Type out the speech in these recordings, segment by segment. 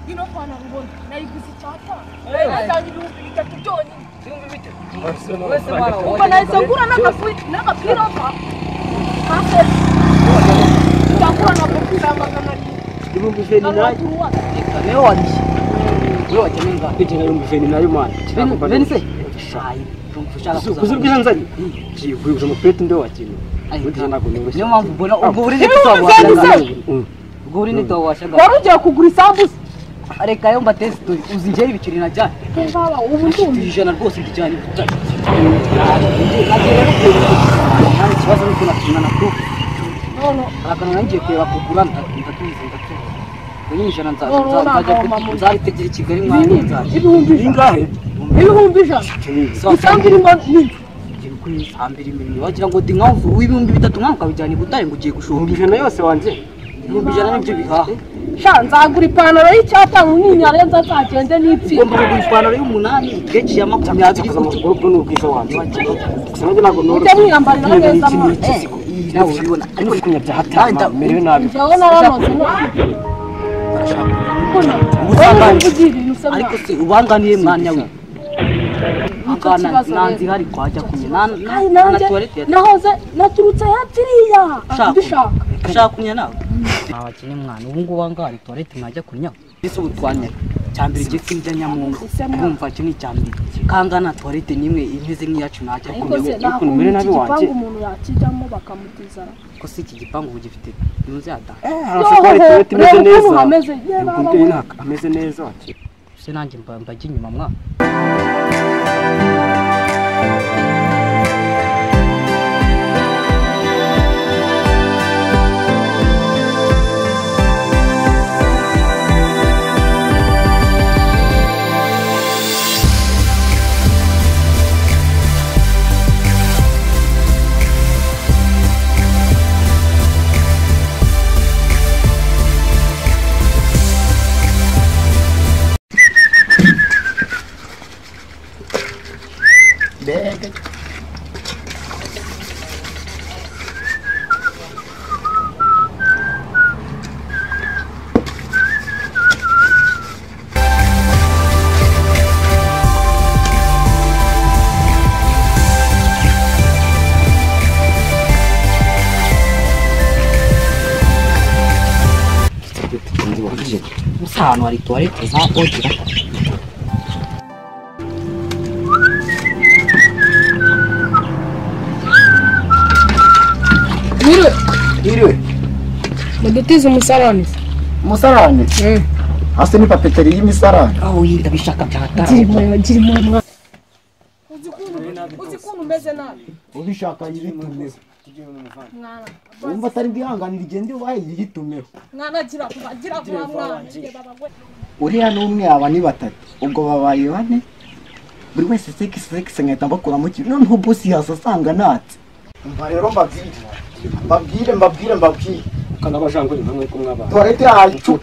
ino pana ngibona nayiguze icyapa najyanye ibihumbi bitatu byonyine ubwo nahise ngura n'agapira kase cyakura n'agapira magana arindwi ibihumbi ijana nayo wabishye wewe wakeneye ngaho kugera ibihumbi ijana nayo mwana bene se shayi kuzurwisha nzari giye kuyuza umupeta ndo wakintu niyo mpamvu mbona ubwo uri nito washaga wari ugiye kugura isambusa reka yo mbatese uzi njye ibiceri najyanye baba ubu ndumva ijana rwose ndijyanye ikibazo nuko nakinana ko arakana nangiye kureba kugura ndatubize ndatubize ijana nzabitegera Kigali mwana nzaje ibihumbi bingahe ibihumbi ijana isambiri mbiri wagira ngo ndi nkaho w'ibihumbi bitatu nkaho ukabijyanye gutare ngo ugiye gushora ijana yose wanje ibihumbi ijana nibyo bihaha sha nzagura ipantaro y'icyapa munini arenza azagende n'ipfira ngomba kugura ipantaro y'umunani keji ya 20 ubwo n'ubwiza wanje sinajye nago no ujya mwiyambarira neza nawe ubibona ariko kunyabya hatanda merewe nabi njyewe naranoze no ariko se ubanganiye mwanya we akana nanzi hari kwajya kunye na toilette nahoze naturutse yapfiriya ndishaka kunye nawe abakinye mwana ubu ngubu bangari toilette mwajya kunya ese ubutwanya cyambere gifite ibya nyamungu kumva cyo ni cyambere kangana toilette nimwe imeze nk'iyacu najya ariko numere nabi wanje umuntu yakijamo bakamutizara ko si iki gipangu ugifite nuze ata hasi toilette imeze neza ameze neza wacu se nanjye mbajye inyuma mwa Musano ari toilette za ogira Iriwe mudutize umusarani hasi ni papeteri y'imisarani aho yinda bishaka byatara girimo uzi kuntu umeze nabi ubishaka yibitumeho wumva atari bwihanganira igende ubaye yitumeho mwana gira mwana uriya n'umwe aba ni batatu ubwo babaye bane buri wese sekisi nkahita mbakuramo kimwe noneho bosi yaza asanga natse umva rero mbabwire kanabajangwe nkamwe ko mwaba toilette yacu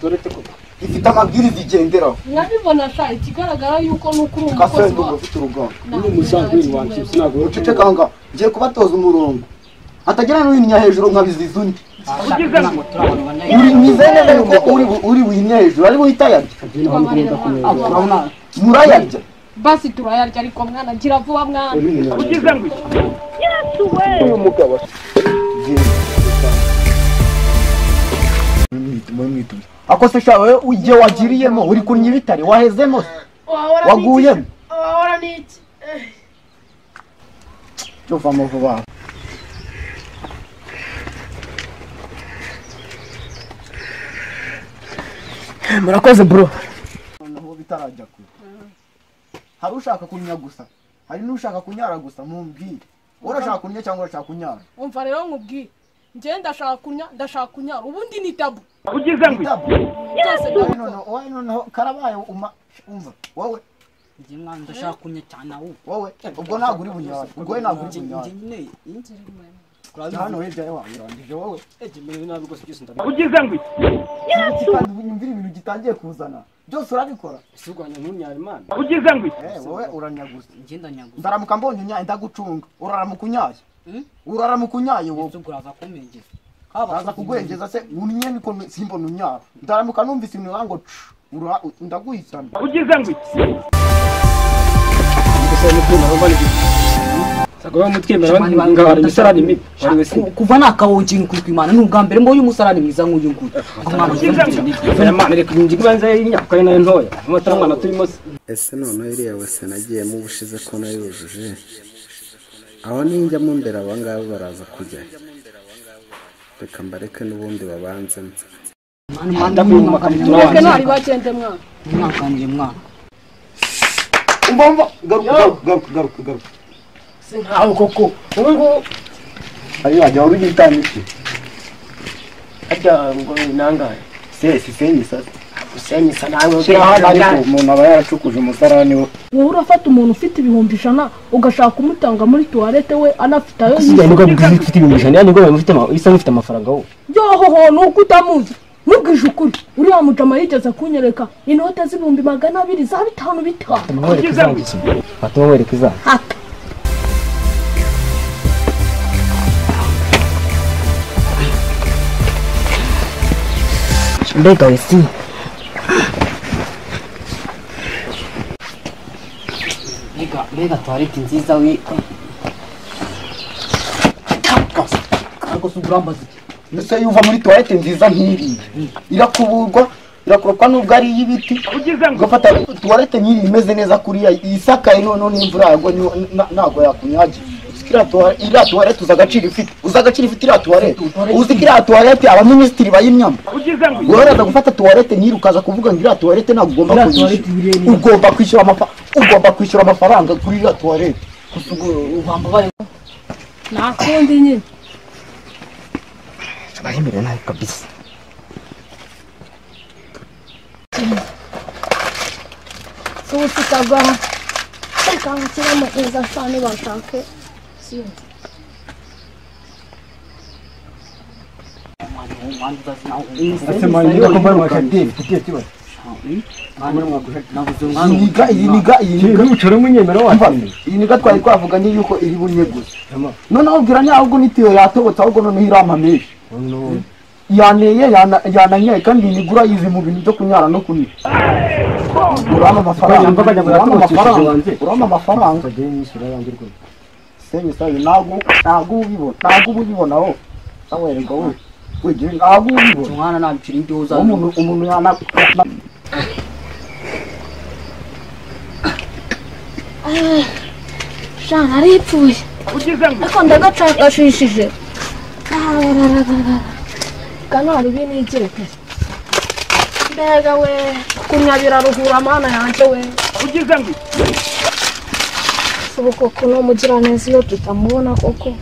ifite amabwiriza igenderaho nabibona sha ikigaragara yuko nuko uri umukozi wa ufite urugo n'umushangwe wanje sinago uceceka nga ngiye kubatoza umurongo atagira n'uyinya hejuru nkabiziza undi uri mizene yuko uri winya hejuru ari buhitayarya murayarya basi turayarya ariko mwana gira vuba mwana ugize ngo Yesu we uyu mugabo akose shawe uje wagiriyemo uri kunya ibitare wahezemo waguyemo wahora niki cyova mu vuba murakoze bro noneho bitarajya kure hari ushaka kunya gusa hari n'ushaka kunyara gusa mumbwire urashaka kunya cyangwa urashaka kunyara umva rero nkubwire njye ndashaka kunyara ubundi ni tabu ugize ngo noneho karabaye umva wowe njye mwana ndashaka kunya cyane wowe ubwo ntabwo uri bunyara ubwo we ntabwo uri bunyara hano hirya yawe irangije wowe muri nabi rwose byose ndabizi ugize ngo kandi unyumvira ibintu gitangiye kuzana byose urabikora isuganya ntunyara imana ugize ngo wowe uranyaguza ngenda nyaguza ndaramuka mbonye unyaye ndagucunga uraramuka unyaye uraramuka unyaye wowe uraza kumengeza aza kugwengeza se unye niko simbona unyara ndaramuka numvise ibintu ngo ndaguhisana ugize ngo iki Sagwa mutwemera ngabara imisarani mibi wari wese kuva nakawonje kwimana n'ubwa mbere mbo y'umusarani mwiza nk'uyu nguyu umwana reka ngibanza y'inyakukaye nayo ntoya amatara mwana turimo ese none iriya wese nagiye mu bushize ko nayujuje aho ninjya mu mbere abangaba baraza kujya reka mbareke n'ubundi babanzemo Mwebwe ntari bagende mwana. mwakanire mwana umva garuka Sinkaho koko. Ubu ayo ajya urugitandiki ajya ngo nangaye. senyi sasa Gusenyisa nawe shira hano ariko umuntu aba yaracukuje umusarani we wowe urafata umuntu ufite ibihumbi 100 ugashaka kumutanga muri toilette we anafite ayo sijya niko bifite ibimujana yani ngo bafite isa n'ufite amafaranga wo yohoho nuko utamuzi mubwije ukuri uriya mujama yigeze kunyereka inote z'ibihumbi 200 za 5 ugize ngo iki batuma wereka iza hata mbega wese mbega toilette nziza we ariko sugurambaza ese yuva muri toilette nziza nk'iri irakuropwa n'ubwo ari y'ibiti ugize ngo ugafata toilette nk'iri imeze neza kuriya isakaye none n'imvura yagwa ntago yakunyagira iriya toilette uzi agaciro ifite iriya toilette uzi ko iriya toilette abaminisitiri bayimyamo ugize ngo guheraza gufata toilette nk'iri ukaza kuvuga ngo iriya toilette ntabwo ugomba kuyishyura ugomba kwishyura amafaranga kuri iriya toilette nakundi nyine bahimire nawe kabisa Susitagwa kanga kiramo neza cyane bashake siyo iyi niga twari twavuganye yuko iri bunyeguze noneho ubwira ni ahubwo nitiyo yatobotse ahubwo noneho irama menshi yaneye yananyaye kandi nigura yize mu bintu byo kunyara no kunywa urama amafaranga senyi sayo ntago ubibona ho sawerega we wegere ntago ubibona umwana nabicira indyoza umuntu yana Shana aripfuye ugize ngo ariko ndagacakashishije kanari binigireke mbega we kunyabira ruhura mana yanjye we ugize ngo iki ubu koko no mugiraneza iyo tutamubona koko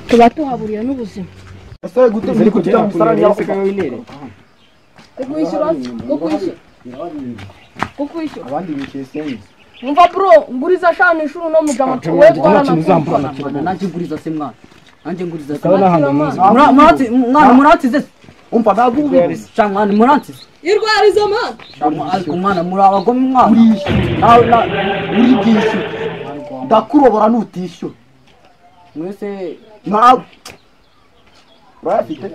tuba tuhaburiye n'ubuzima ese guteza ariko cyangwa umusarani yawe kukwishyura abandi bikiye senyi umva bro nguriza shana ishuru no mujama tuwe gwarana nanjye nguriza se mwana nanjye nguriza se mwana muratize umva ntago ubibona cyangwa muratize irwariza mana ariko mwana muri abagome mwana uri bwishyura ndakurobora nutishyura mwese ntawe urayafite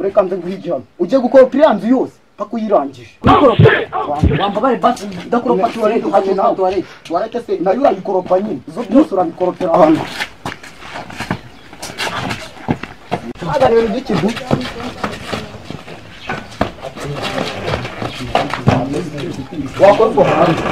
reka nze nguhe igihano ugiye gukora iriya nzu yose paka uyirangije wambabare basi ndakoropa tuwarete se nayo urabikoropa nyine izo byose urabikoropera ahantu aga rero igikidu wakora ubwo hanze